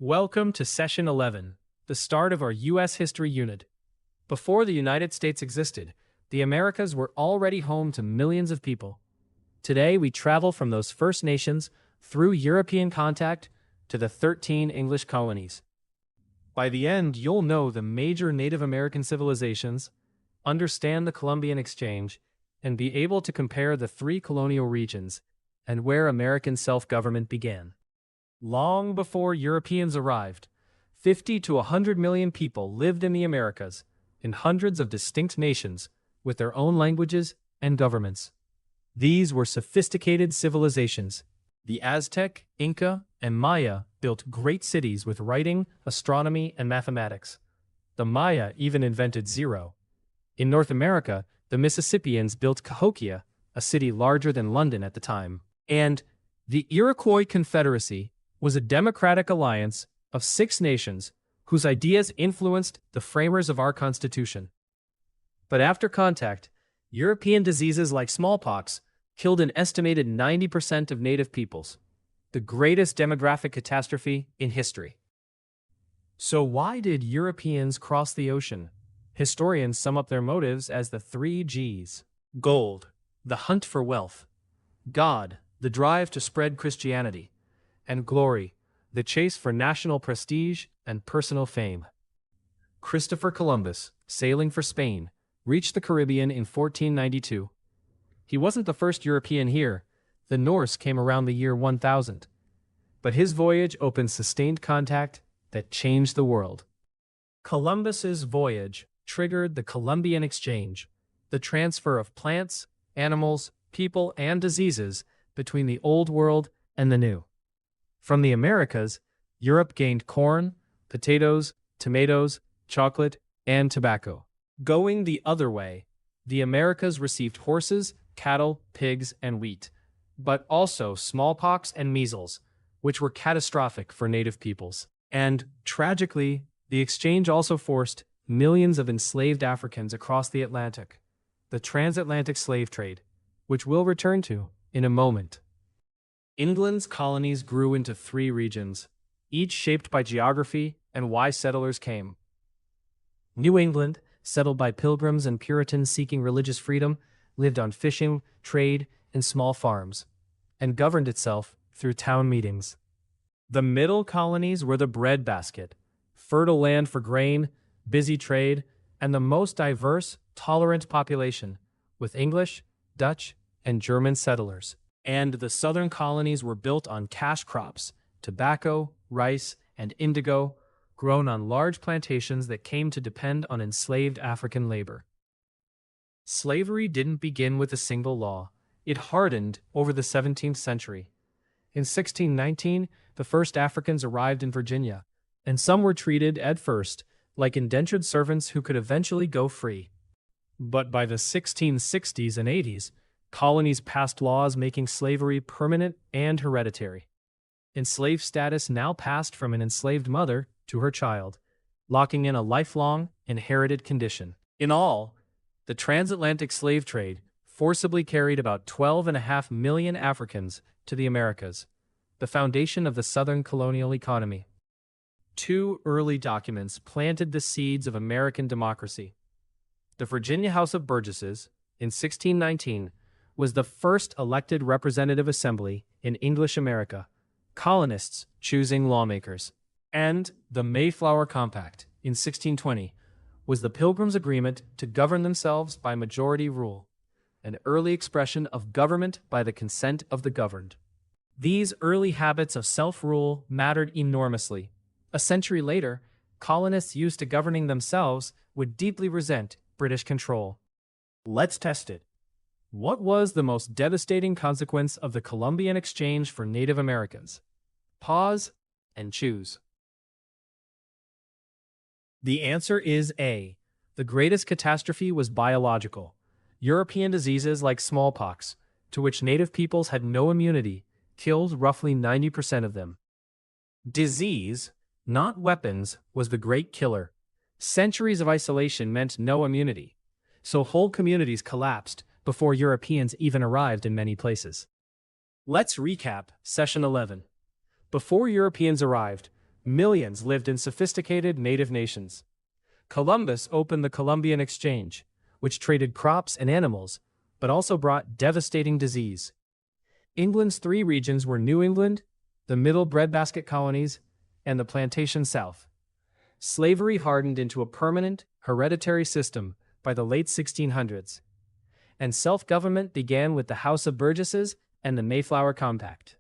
Welcome to Session 11, the start of our U.S. History Unit. Before the United States existed, the Americas were already home to millions of people. Today, we travel from those First Nations through European contact to the 13 English colonies. By the end, you'll know the major Native American civilizations, understand the Columbian Exchange, and be able to compare the three colonial regions and where American self-government began. Long before Europeans arrived, 50 to 100 million people lived in the Americas, in hundreds of distinct nations, with their own languages and governments. These were sophisticated civilizations. The Aztec, Inca, and Maya built great cities with writing, astronomy, and mathematics. The Maya even invented zero. In North America, the Mississippians built Cahokia, a city larger than London at the time. And the Iroquois Confederacy was a democratic alliance of 6 nations whose ideas influenced the framers of our Constitution. But after contact, European diseases like smallpox killed an estimated 90% of native peoples, the greatest demographic catastrophe in history. So why did Europeans cross the ocean? Historians sum up their motives as the 3 Gs. Gold, the hunt for wealth; God, the drive to spread Christianity; and glory, the chase for national prestige and personal fame. Christopher Columbus, sailing for Spain, reached the Caribbean in 1492. He wasn't the first European here. The Norse came around the year 1000. But his voyage opened sustained contact that changed the world. Columbus's voyage triggered the Columbian Exchange, the transfer of plants, animals, people, and diseases between the Old World and the New. From the Americas, Europe gained corn, potatoes, tomatoes, chocolate, and tobacco. Going the other way, the Americas received horses, cattle, pigs, and wheat, but also smallpox and measles, which were catastrophic for native peoples. And, tragically, the exchange also forced millions of enslaved Africans across the Atlantic, the transatlantic slave trade, which we'll return to in a moment. England's colonies grew into 3 regions, each shaped by geography and why settlers came. New England, settled by pilgrims and Puritans seeking religious freedom, lived on fishing, trade, and small farms, and governed itself through town meetings. The middle colonies were the breadbasket, fertile land for grain, busy trade, and the most diverse, tolerant population, with English, Dutch, and German settlers. And the southern colonies were built on cash crops, tobacco, rice, and indigo, grown on large plantations that came to depend on enslaved African labor. Slavery didn't begin with a single law. It hardened over the 17th century. In 1619, the first Africans arrived in Virginia, and some were treated, at first, like indentured servants who could eventually go free. But by the 1660s and 80s, colonies passed laws making slavery permanent and hereditary. Enslaved status now passed from an enslaved mother to her child, locking in a lifelong, inherited condition. In all, the transatlantic slave trade forcibly carried about 12.5 million Africans to the Americas, the foundation of the Southern colonial economy. 2 early documents planted the seeds of American democracy. The Virginia House of Burgesses, in 1619, was the first elected representative assembly in English America, colonists choosing lawmakers. And the Mayflower Compact, in 1620, was the Pilgrims' Agreement to govern themselves by majority rule, an early expression of government by the consent of the governed. These early habits of self-rule mattered enormously. A century later, colonists used to governing themselves would deeply resent British control. Let's test it. What was the most devastating consequence of the Columbian Exchange for Native Americans? Pause and choose. The answer is A. The greatest catastrophe was biological. European diseases like smallpox, to which native peoples had no immunity, killed roughly 90% of them. Disease, not weapons, was the great killer. Centuries of isolation meant no immunity, so whole communities collapsed before Europeans even arrived in many places. Let's recap Session 11. Before Europeans arrived, Millions lived in sophisticated native nations. Columbus opened the Columbian Exchange, which traded crops and animals, but also brought devastating disease. England's three regions were New England, the Middle Breadbasket Colonies, and the Plantation South. Slavery hardened into a permanent, hereditary system by the late 1600s, and self-government began with the House of Burgesses and the Mayflower Compact.